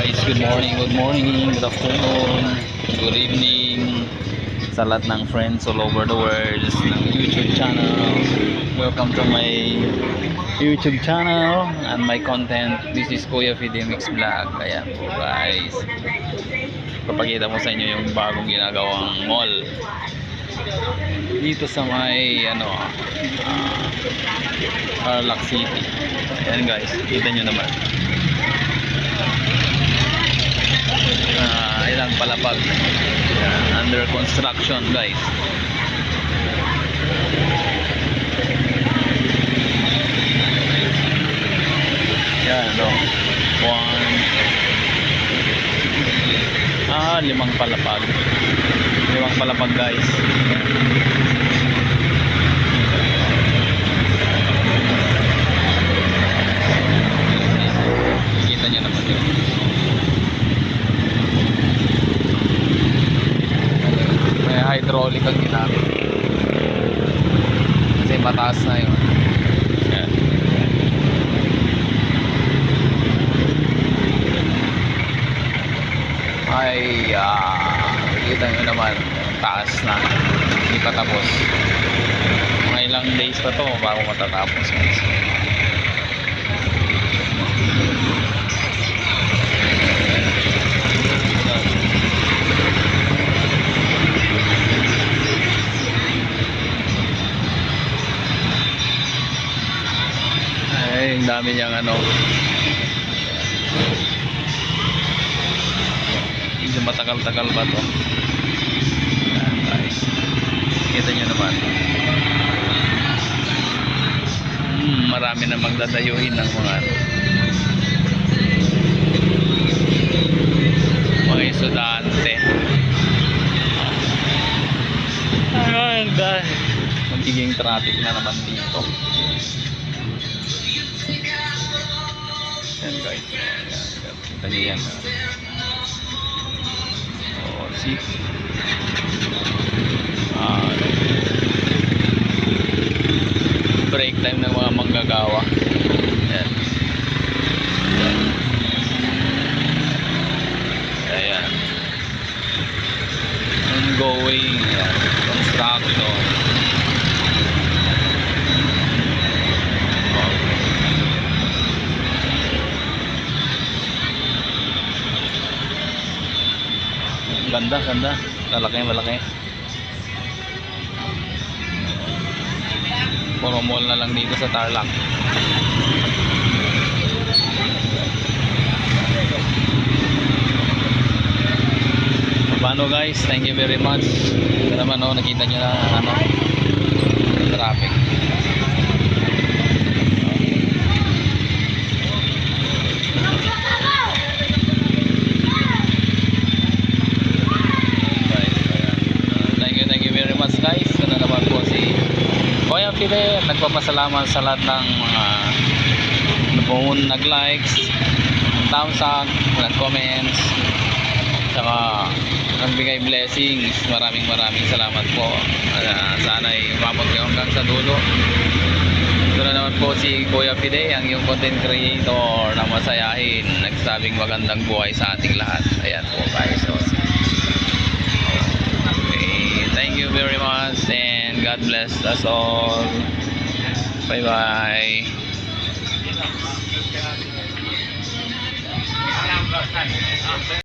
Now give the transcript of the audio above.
Guys, good morning, good afternoon, good evening sa lahat ng friends all over the world ng YouTube channel. Welcome to my YouTube channel and my content. This is Kuya Fide Mix Vlog. Ayan po guys, papakita mo sa inyo yung bagong ginagawang mall dito sa may Tarlac City. Ayan guys, kita nyo naman. Ilang palapag under construction guys. Yan limang palapag guys. Kita nyo naman yun. May hydraulic ang ginamit kasi mataas na yun. Yan. Kita nyo naman taas na, hindi pa tapos. Mga ilang days pa to bago matatapos guys. Ang dami niyang medyo matagal-tagal ba to. Ayan guys, kita nyo naman. Marami na magdadayuhin ng mga estudyante. Ayan guys, magiging traffic na naman dito. Ayan guys, kita nyo yan. See? Break time ng mga manggagawa. Ayan. Ayan. Ongoing construction. Ganda. Malaki. Puro mall na lang dito sa Tarlac. Paano guys? Thank you very much. Ito naman nakita nyo na traffic. Guys, ito na naman po si Kuya Fide. Nagpapasalamat sa lahat ng mga nag-likes, thumbs up, nag-comments, saka nagbigay blessings. Maraming salamat po. Sana'y umabot kayo hanggang sa dulo. Ito na naman po si Kuya Fide, ang yung content creator na masayahin, nagsabing magandang buhay sa ating lahat. Ayan po guys. Thank you very much and God bless us all. Bye bye.